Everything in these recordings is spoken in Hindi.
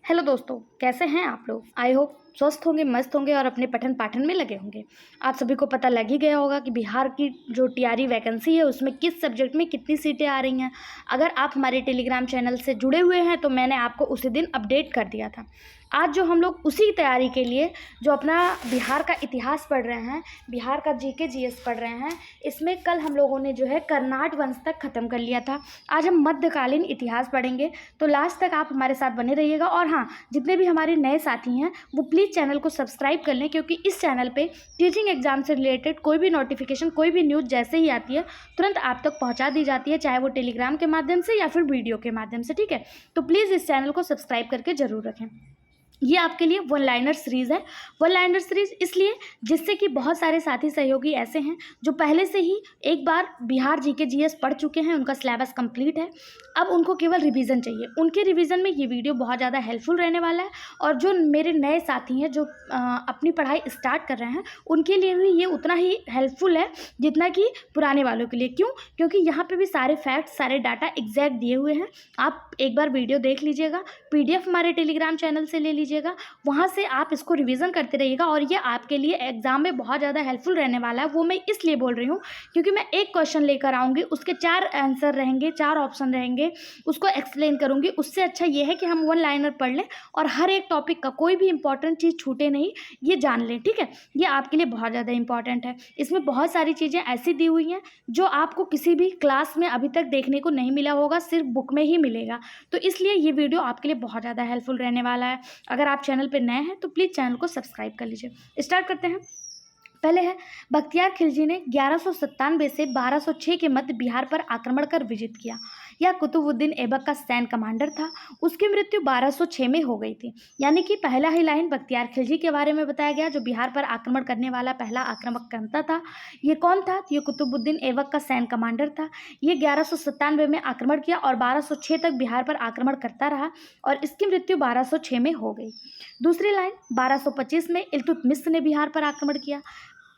हेलो दोस्तों, कैसे हैं आप लोग। आई होप स्वस्थ होंगे, मस्त होंगे और अपने पठन पाठन में लगे होंगे। आप सभी को पता लग ही गया होगा कि बिहार की जो टीआरई वैकेंसी है उसमें किस सब्जेक्ट में कितनी सीटें आ रही हैं। अगर आप हमारे टेलीग्राम चैनल से जुड़े हुए हैं तो मैंने आपको उसी दिन अपडेट कर दिया था। आज जो हम लोग उसी तैयारी के लिए जो अपना बिहार का इतिहास पढ़ रहे हैं, बिहार का जीके जीएस पढ़ रहे हैं, इसमें कल हम लोगों ने जो है कर्नाट वंश तक ख़त्म कर लिया था। आज हम मध्यकालीन इतिहास पढ़ेंगे, तो लास्ट तक आप हमारे साथ बने रहिएगा। और हाँ, जितने भी हमारे नए साथी हैं वो प्लीज़ चैनल को सब्सक्राइब कर लें, क्योंकि इस चैनल पे टीचिंग एग्जाम से रिलेटेड कोई भी नोटिफिकेशन, कोई भी न्यूज़ जैसे ही आती है तुरंत आप तक पहुंचा दी जाती है, चाहे वो टेलीग्राम के माध्यम से या फिर वीडियो के माध्यम से। ठीक है, तो प्लीज़ इस चैनल को सब्सक्राइब करके ज़रूर रखें। ये आपके लिए वन लाइनर सीरीज़ है। वन लाइनर सीरीज़ इसलिए जिससे कि बहुत सारे साथी सहयोगी ऐसे हैं जो पहले से ही एक बार बिहार जीके जीएस पढ़ चुके हैं, उनका सिलेबस कंप्लीट है, अब उनको केवल रिवीजन चाहिए। उनके रिवीजन में ये वीडियो बहुत ज़्यादा हेल्पफुल रहने वाला है। और जो मेरे नए साथी हैं जो अपनी पढ़ाई स्टार्ट कर रहे हैं, उनके लिए भी ये उतना ही हेल्पफुल है जितना कि पुराने वालों के लिए। क्यों? क्योंकि यहाँ पे भी सारे फैक्ट्स, सारे डाटा एग्जैक्ट दिए हुए हैं। आप एक बार वीडियो देख लीजिएगा, पीडीएफ हमारे टेलीग्राम चैनल से ले लीजिएगा, वहाँ से आप इसको रिवीजन करते रहिएगा और ये आपके लिए एग्जाम में बहुत ज़्यादा हेल्पफुल रहने वाला है। वो मैं इसलिए बोल रही हूँ क्योंकि मैं एक क्वेश्चन लेकर आऊँगी, उसके 4 आंसर रहेंगे, 4 ऑप्शन रहेंगे, उसको एक्सप्लेन करूँगी। उससे अच्छा ये है कि हम वन लाइनर पढ़ लें और हर एक टॉपिक का कोई भी इंपॉर्टेंट चीज़ छूटे नहीं, ये जान लें। ठीक है, ये आपके लिए बहुत ज़्यादा इंपॉर्टेंट है। इसमें बहुत सारी चीज़ें ऐसी दी हुई हैं जो आपको किसी भी क्लास में अभी तक देखने को नहीं मिला होगा, सिर्फ बुक में ही मिलेगा। तो इसलिए ये वीडियो आपके लिए बहुत ज़्यादा हेल्पफुल रहने वाला है। अगर आप चैनल पे नए हैं तो प्लीज़ चैनल को सब्सक्राइब कर लीजिए। स्टार्ट करते हैं। पहले है, बख्तियार खिलजी ने 1197 से 1206 के मध्य बिहार पर आक्रमण कर विजित किया। यह कुतुबुद्दीन ऐबक का सैन्य कमांडर था। उसकी मृत्यु 1206 में हो गई थी। यानी कि पहला ही लाइन बख्तियार खिलजी के बारे में बताया गया, जो बिहार पर आक्रमण करने वाला पहला आक्रमणकर्ता था। ये कौन था? ये कुतुबुद्दीन ऐबक का सैन्य कमांडर था। ये 1197 में आक्रमण किया और 1206 तक बिहार पर आक्रमण करता रहा और इसकी मृत्यु 1206 में हो गई। दूसरी लाइन, 1225 में इल्तुतमिश ने बिहार पर आक्रमण किया।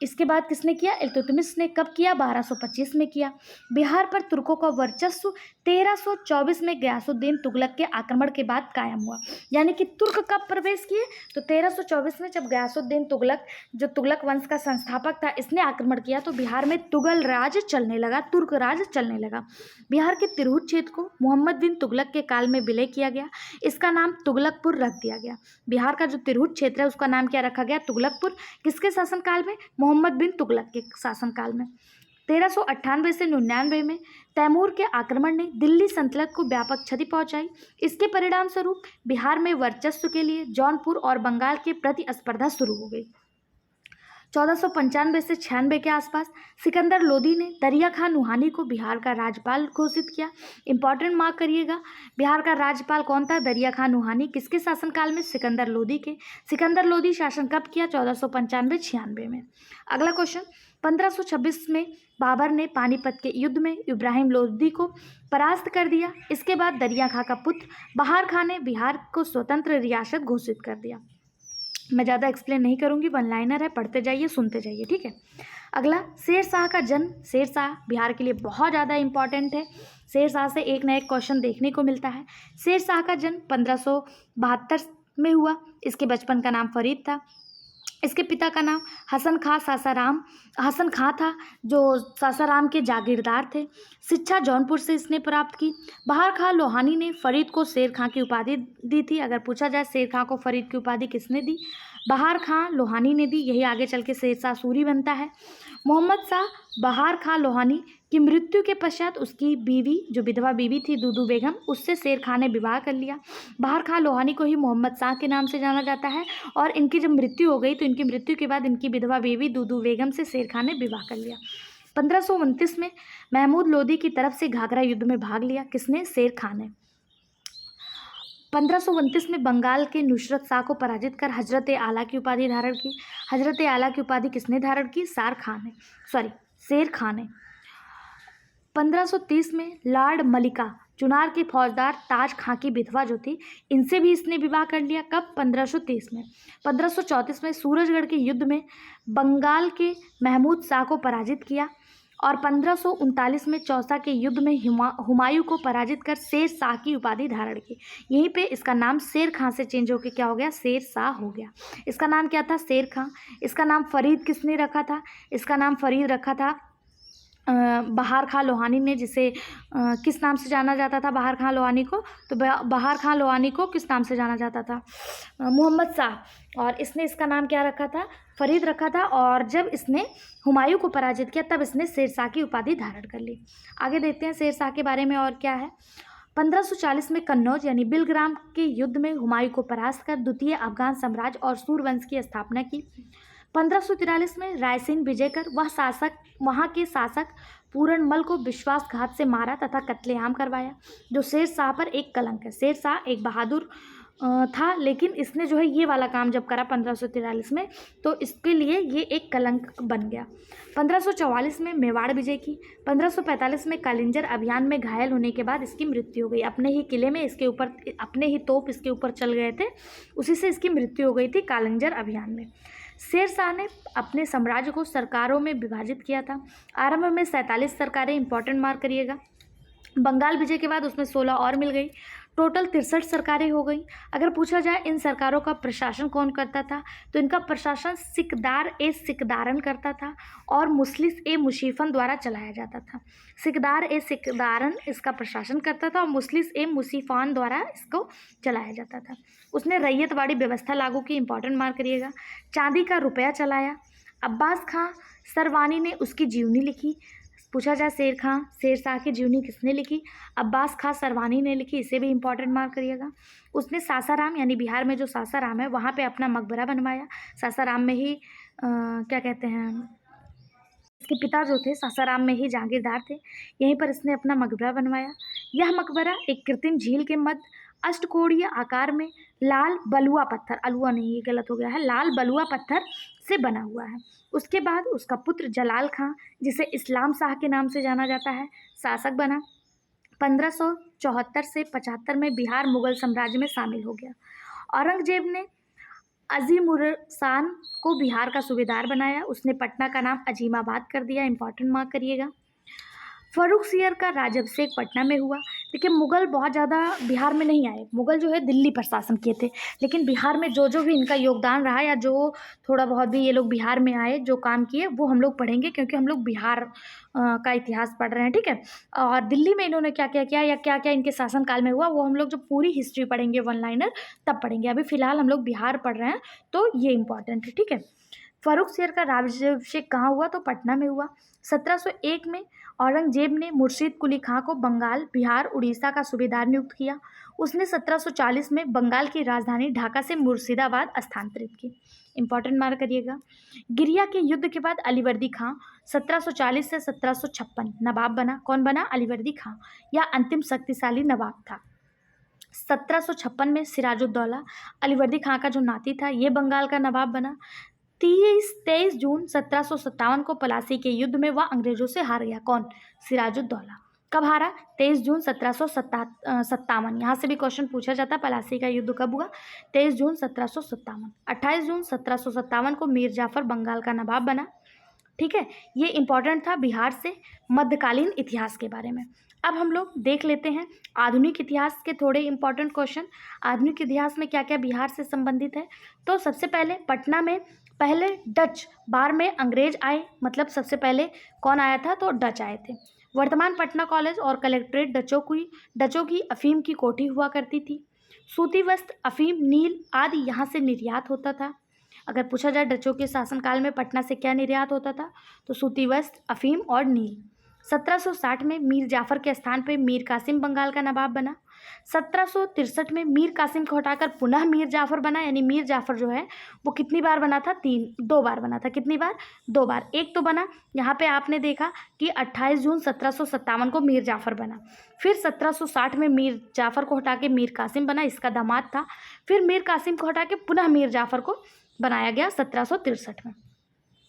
इसके बाद किसने किया? इल्तुतमिश ने। कब किया? 1225 में किया। बिहार पर तुर्कों का वर्चस्व 1324 में गयासुद्दीन तुगलक के आक्रमण के बाद कायम हुआ। यानी कि तुर्क कब प्रवेश किए? तो 1324 में, जब गयासुद्दीन तुगलक, जो तुगलक वंश का संस्थापक था, इसने आक्रमण किया तो बिहार में तुगल राज चलने लगा, तुर्क राज चलने लगा। बिहार के तिरहुत क्षेत्र को मोहम्मद बिन तुगलक के काल में विलय किया गया। इसका नाम तुगलकपुर रख दिया गया। बिहार का जो तिरहुत क्षेत्र है उसका नाम क्या रखा गया? तुगलकपुर। किसके शासनकाल में? मोहम्मद बिन तुगलक के शासनकाल में। 1398 से 99 में तैमूर के आक्रमण ने दिल्ली सल्तनत को व्यापक क्षति पहुंचाई। इसके परिणाम स्वरूप बिहार में वर्चस्व के लिए जौनपुर और बंगाल के प्रतिस्पर्धा शुरू हो गई। 1495 से 96 के आसपास सिकंदर लोदी ने दरिया खान नुहानी को बिहार का राज्यपाल घोषित किया। इंपॉर्टेंट मार्क करिएगा, बिहार का राज्यपाल कौन था? दरिया खान नुहानी। किसके शासनकाल में? सिकंदर लोदी के। सिकंदर लोदी शासन कब किया? 1495-96 में। अगला क्वेश्चन, 1526 में बाबर ने पानीपत के युद्ध में इब्राहिम लोदी को परास्त कर दिया। इसके बाद दरिया खां का पुत्र बहार खां ने बिहार को स्वतंत्र रियासत घोषित कर दिया। मैं ज़्यादा एक्सप्लेन नहीं करूँगी, वन लाइनर है, पढ़ते जाइए, सुनते जाइए। ठीक है, अगला, शेर शाह का जन्म। शेर शाह बिहार के लिए बहुत ज़्यादा इंपॉर्टेंट है। शेर शाह से एक ना एक क्वेश्चन देखने को मिलता है। शेर शाह का जन्म 1572 में हुआ। इसके बचपन का नाम फरीद था। इसके पिता का नाम हसन खां था, जो सासाराम के जागीरदार थे। शिक्षा जौनपुर से इसने प्राप्त की। बहार खां लोहानी ने फरीद को शेर खां की उपाधि दी थी। अगर पूछा जाए शेर खां को फरीद की उपाधि किसने दी? बहार खां लोहानी ने दी। यही आगे चल के शेर शाह सूरी बनता है। मोहम्मद शाह बहार खां लोहानी की मृत्यु के पश्चात उसकी बीवी, जो विधवा बीवी थी दूदू बेगम, उससे शेर खां ने विवाह कर लिया। बहार खां लोहानी को ही मोहम्मद शाह के नाम से जाना जाता है। और इनकी जब मृत्यु हो गई तो इनकी मृत्यु के बाद इनकी विधवा बीवी दूदू बेगम से शेर खां ने विवाह कर लिया। 1529 में महमूद लोदी की तरफ से घाघरा युद्ध में भाग लिया। किसने? शेर खां ने। 1529 में बंगाल के नुसरत शाह को पराजित कर हजरत आला की उपाधि धारण की। हजरत आला की उपाधि किसने धारण की? शेर खां ने। 1530 में लॉर्ड मलिका चुनार के फौजदार ताज खां की विधवा जो थी, इनसे भी इसने विवाह कर लिया। कब? 1530 में। 1534 में सूरजगढ़ के युद्ध में बंगाल के महमूद शाह को पराजित किया और 1539 में चौसा के युद्ध में हुमायूं को पराजित कर शेर शाह की उपाधि धारण की। यहीं पे इसका नाम शेर खां से चेंज होकर क्या हो गया, शेर शाह हो गया। इसका नाम क्या था, शेर खां। इसका नाम फरीद किसने रखा था, इसका नाम फरीद रखा था बहार खां लोहानी ने, जिसे किस नाम से जाना जाता था बहार खां लोहानी को, तो बहार खां लोहानी को किस नाम से जाना जाता था, मोहम्मद शाह। और इसने इसका नाम क्या रखा था, फरीद रखा था। और जब इसने हुमायूं को पराजित किया तब इसने शेर शाह की उपाधि धारण कर ली। आगे देखते हैं शेर शाह के बारे में और क्या है। 1540 में कन्नौज यानी बिलग्राम के युद्ध में हुमायूं को परास्त कर द्वितीय अफगान साम्राज्य और सूरवंश की स्थापना की। 1543 में रायसेन विजय कर वहाँ के शासक पूरनमल को विश्वासघात से मारा तथा कत्लेआम करवाया, जो शेर शाह पर एक कलंक है। शेर शाह एक बहादुर था, लेकिन इसने जो है ये वाला काम जब करा 1543 में, तो इसके लिए ये एक कलंक बन गया। 1544 में मेवाड़ विजय की। 1545 में कालिंजर अभियान में घायल होने के बाद इसकी मृत्यु हो गई। अपने ही किले में इसके ऊपर अपने ही तोप इसके ऊपर चल गए थे, उसी से इसकी मृत्यु हो गई थी कालिंजर अभियान में। शेर शाह ने अपने साम्राज्य को सरकारों में विभाजित किया था। आरंभ में 47 सरकारें, इंपॉर्टेंट मार्क करिएगा। बंगाल विजय के बाद उसमें 16 और मिल गई, टोटल 63 सरकारें हो गई। अगर पूछा जाए इन सरकारों का प्रशासन कौन करता था, तो इनका प्रशासन सिकदार ए सिकदारन करता था और मुस्लिस ए मुशीफन द्वारा चलाया जाता था। सिकदार ए सिकदारन इसका प्रशासन करता था और मुस्लिस ए मुसीफान द्वारा इसको चलाया जाता था। उसने रैयतवाड़ी व्यवस्था लागू की, इंपॉर्टेंट मार्क करिएगा। चांदी का रुपया चलाया। अब्बास खां सरवानी ने उसकी जीवनी लिखी। पूछा जाए शेर शाह की जीवनी किसने लिखी, अब्बास खां सरवानी ने लिखी, इसे भी इंपॉर्टेंट मार्क करिएगा। उसने सासाराम यानी बिहार में जो सासाराम है वहाँ पे अपना मकबरा बनवाया। सासाराम में ही क्या कहते हैं, इसके पिता जो थे सासाराम में ही जागीरदार थे, यहीं पर इसने अपना मकबरा बनवाया। यह मकबरा एक कृत्रिम झील के मध्य अष्टकोणीय आकार में लाल बलुआ पत्थर, अलुआ नहीं ये गलत हो गया है, लाल बलुआ पत्थर से बना हुआ है। उसके बाद उसका पुत्र जलाल खां, जिसे इस्लाम शाह के नाम से जाना जाता है, शासक बना। 1574 से 75 में बिहार मुगल साम्राज्य में शामिल हो गया। औरंगजेब ने अजीमुर्रसान को बिहार का सूबेदार बनाया। उसने पटना का नाम अजीमाबाद कर दिया, इंपॉर्टेंट मार्क करिएगा। फर्रुखसियर का राज्याभिषेक पटना में हुआ। देखिए मुगल बहुत ज़्यादा बिहार में नहीं आए, मुगल जो है दिल्ली पर शासन किए थे, लेकिन बिहार में जो भी इनका योगदान रहा या जो थोड़ा बहुत भी ये लोग बिहार में आए जो काम किए वो हम लोग पढ़ेंगे, क्योंकि हम लोग बिहार का इतिहास पढ़ रहे हैं, ठीक है। और दिल्ली में इन्होंने क्या क्या किया या क्या क्या इनके शासनकाल में हुआ वो हम लोग जो पूरी हिस्ट्री पढ़ेंगे वन लाइनर तब पढ़ेंगे। अभी फ़िलहाल हम लोग बिहार पढ़ रहे हैं तो ये इंपॉर्टेंट है, ठीक है। फर्रुखसियर का राज्याभिषेक कहाँ हुआ, तो पटना में हुआ। 1701 में औरंगजेब ने मुर्शीद कुली खां को बंगाल, बिहार, उड़ीसा का सूबेदार नियुक्त किया। उसने 1740 में बंगाल की राजधानी ढाका से मुर्शिदाबाद स्थानांतरित की, इंपॉर्टेंट मार्क करिएगा। गिरिया के युद्ध के बाद अलीवर्दी खां 1740 से 1756 नवाब बना। कौन बना, अलीवर्दी खां, यह अंतिम शक्तिशाली नवाब था। 1756 में सिराजुद्दौला अलीवर्दी खां का जो नाती था ये बंगाल का नवाब बना। 23 जून 1757 को पलासी के युद्ध में वह अंग्रेजों से हार गया। कौन, सिराजुद्दौला। कब हारा, 23 जून 1757। यहाँ से भी क्वेश्चन पूछा जाता है पलासी का युद्ध कब हुआ, 23 जून 1757। 28 जून 1757 को मीर जाफर बंगाल का नवाब बना, ठीक है। ये इंपॉर्टेंट था बिहार से मध्यकालीन इतिहास के बारे में। अब हम लोग देख लेते हैं आधुनिक इतिहास के थोड़े इंपॉर्टेंट क्वेश्चन। आधुनिक इतिहास में क्या क्या बिहार से संबंधित है, तो सबसे पहले पटना में पहले डच, बार में अंग्रेज आए, मतलब सबसे पहले कौन आया था, तो डच आए थे। वर्तमान पटना कॉलेज और कलेक्ट्रेट डचों की अफीम की कोठी हुआ करती थी। सूती वस्त्र, अफीम, नील आदि यहाँ से निर्यात होता था। अगर पूछा जाए डचों के शासनकाल में पटना से क्या निर्यात होता था, तो सूती वस्त्र, अफीम और नील। 1760 में मीर जाफर के स्थान पर मीर कासिम बंगाल का नवाब बना। 1763 में मीर कासिम को हटाकर पुनः मीर जाफर बना, यानी मीर जाफर जो है वो कितनी बार बना था, 2 बार बना था। कितनी बार, 2 बार। एक तो बना यहाँ पे आपने देखा कि 28 जून 1757 को मीर जाफर बना, फिर 1760 में मीर जाफर को हटा के मीर कासिम बना, इसका दामाद था। फिर मीर कासिम को हटा के पुनः मीर जाफर को बनाया गया 1763 में।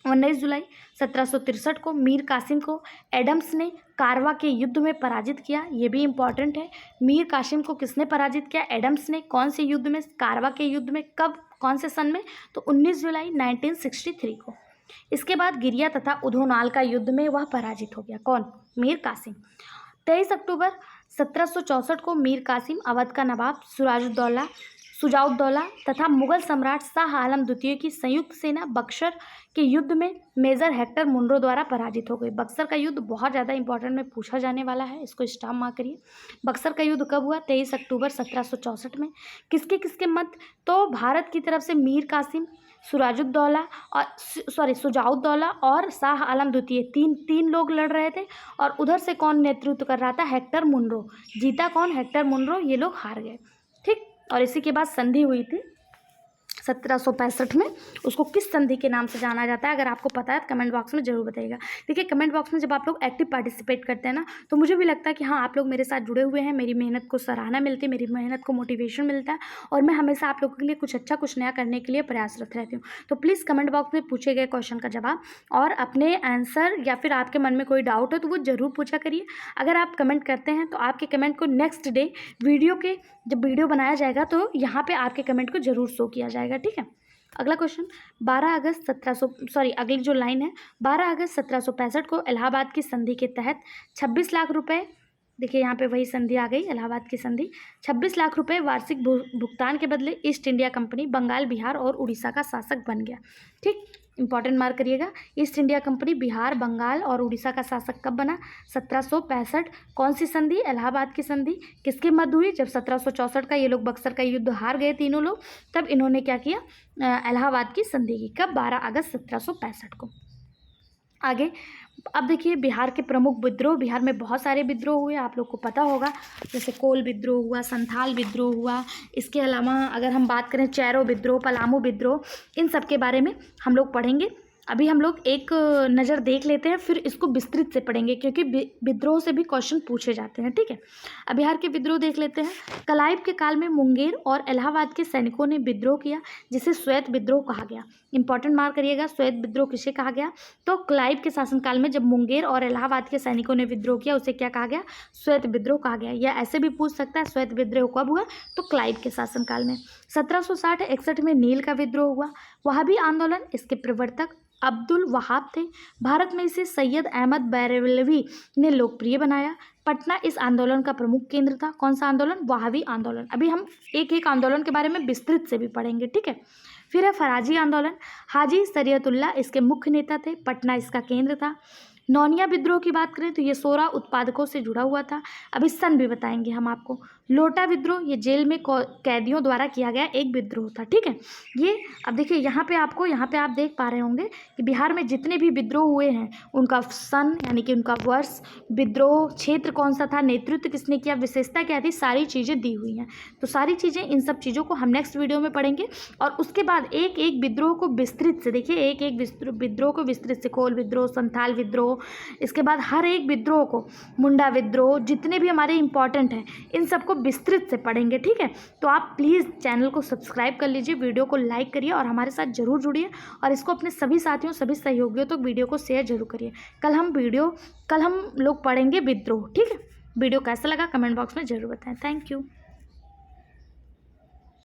19 जुलाई 1763 को मीर कासिम को एडम्स ने कारवा के युद्ध में पराजित किया, ये भी इंपॉर्टेंट है। मीर कासिम को किसने पराजित किया, एडम्स ने। कौन से युद्ध में, कारवा के युद्ध में। कब, कौन से सन में, तो 19 जुलाई 1963 को। इसके बाद गिरिया तथा उधोनाल का युद्ध में वह पराजित हो गया। कौन? मीर कासिम। 23 अक्टूबर 1764 को मीर कासिम अवध का नवाब शुजाउद्दौला तथा मुगल सम्राट शाह आलम द्वितीय की संयुक्त सेना बक्सर के युद्ध में मेजर हेक्टर मुनरो द्वारा पराजित हो गई। बक्सर का युद्ध बहुत ज़्यादा इंपॉर्टेंट में पूछा जाने वाला है, इसको स्टाम्प मार्क करिए। बक्सर का युद्ध कब हुआ? 23 अक्टूबर 1764 में। किसके किसके मत? तो भारत की तरफ से मीर कासिम, शुजाउद्दौला और शाह आलम द्वितीय, तीन लोग लड़ रहे थे। और उधर से कौन नेतृत्व कर रहा था? Hector Munro. जीता कौन? Hector Munro. ये लोग हार गए। ठीक। और इसी के बाद संधि हुई थी 1765 में। उसको किस संधि के नाम से जाना जाता है? अगर आपको पता है तो कमेंट बॉक्स में जरूर बताइएगा। देखिए, कमेंट बॉक्स में जब आप लोग एक्टिव पार्टिसिपेट करते हैं ना, तो मुझे भी लगता है कि हाँ, आप लोग मेरे साथ जुड़े हुए हैं, मेरी मेहनत को सराहना मिलती है, मेरी मेहनत को मोटिवेशन मिलता है, और मैं हमेशा आप लोगों के लिए कुछ अच्छा कुछ नया करने के लिए प्रयासरत रहती हूँ। तो प्लीज़ कमेंट बॉक्स में पूछे गए क्वेश्चन का जवाब और अपने आंसर या फिर आपके मन में कोई डाउट हो तो वो ज़रूर पूछा करिए। अगर आप कमेंट करते हैं तो आपके कमेंट को नेक्स्ट डे जब वीडियो बनाया जाएगा तो यहाँ पे आपके कमेंट को जरूर शो किया जाएगा। ठीक है। अगला क्वेश्चन, 12 अगस्त 1765 को इलाहाबाद की संधि के तहत 26 लाख रुपए, देखिए यहाँ पे वही संधि आ गई, इलाहाबाद की संधि, 26 लाख रुपए वार्षिक भुगतान के बदले East India Company Bengal, Bihar और उड़ीसा का शासक बन गया। ठीक, इंपॉर्टेंट मार्क करिएगा। East India Company Bihar, Bengal और उड़ीसा का शासक कब बना? 1765। कौन सी संधि? इलाहाबाद की संधि। किसके मध्य हुई? जब 1764 का ये लोग बक्सर का युद्ध हार गए तीनों लोग, तब इन्होंने क्या किया? इलाहाबाद की संधि की। कब? 12 अगस्त 1765 को। आगे अब देखिए, बिहार के प्रमुख विद्रोह। बिहार में बहुत सारे विद्रोह हुए, आप लोग को पता होगा, जैसे कोल विद्रोह हुआ, संथाल विद्रोह हुआ। इसके अलावा अगर हम बात करें चैरो विद्रोह, पलामू विद्रोह, इन सब के बारे में हम लोग पढ़ेंगे। अभी हम लोग एक नज़र देख लेते हैं, फिर इसको विस्तृत से पढ़ेंगे क्योंकि विद्रोह से भी क्वेश्चन पूछे जाते हैं। ठीक है। अब बिहार के विद्रोह देख लेते हैं। क्लाइव के काल में मुंगेर और इलाहाबाद के सैनिकों ने विद्रोह किया, जिसे श्वेत विद्रोह कहा गया। इंपॉर्टेंट मार्क करिएगा, श्वेत विद्रोह किसे कहा गया? तो क्लाइव के शासनकाल में जब मुंगेर और इलाहाबाद के सैनिकों ने विद्रोह किया, उसे क्या कहा गया? श्वेत विद्रोह कहा गया। या ऐसे भी पूछ सकता है, श्वेत विद्रोह कब हुआ? तो क्लाइव के शासनकाल में। 1760-61 में नील का विद्रोह हुआ। वहाबी आंदोलन, इसके प्रवर्तक अब्दुल वहाब थे। भारत में इसे सैयद अहमद बैरलवी ने लोकप्रिय बनाया। पटना इस आंदोलन का प्रमुख केंद्र था। कौन सा आंदोलन? वहाबी आंदोलन। अभी हम एक एक आंदोलन के बारे में विस्तृत से भी पढ़ेंगे। ठीक है। फिर है फराजी आंदोलन। हाजी शरीयतुल्लाह इसके मुख्य नेता थे। पटना इसका केंद्र था। नौनिया विद्रोह की बात करें तो ये सोरा उत्पादकों से जुड़ा हुआ था। अभी सन भी बताएंगे हम आपको। लोटा विद्रोह, ये जेल में कैदियों द्वारा किया गया एक विद्रोह था। ठीक है। ये अब देखिए यहाँ पे आप देख पा रहे होंगे कि बिहार में जितने भी विद्रोह हुए हैं उनका सन यानी कि उनका वर्ष, विद्रोह क्षेत्र कौन सा था, नेतृत्व किसने किया, विशेषता क्या थी, सारी चीज़ें दी हुई हैं। तो सारी चीज़ें, इन सब चीज़ों को हम नेक्स्ट वीडियो में पढ़ेंगे। और उसके बाद एक एक विद्रोह को विस्तृत से देखिए, एक एक विद्रोह को विस्तृत से, कोल विद्रोह, संथाल विद्रोह, इसके बाद हर एक विद्रोह को, मुंडा विद्रोह, जितने भी हमारे इंपॉर्टेंट हैं, इन सबको विस्तृत से पढ़ेंगे। ठीक है। तो आप प्लीज़ चैनल को सब्सक्राइब कर लीजिए, वीडियो को लाइक करिए और हमारे साथ जरूर जुड़िए, और इसको अपने सभी साथियों, सभी सहयोगियों तक वीडियो को शेयर जरूर करिए। कल हम लोग पढ़ेंगे विद्रोह। ठीक है। वीडियो कैसा लगा कमेंट बॉक्स में जरूर बताएं। Thank you.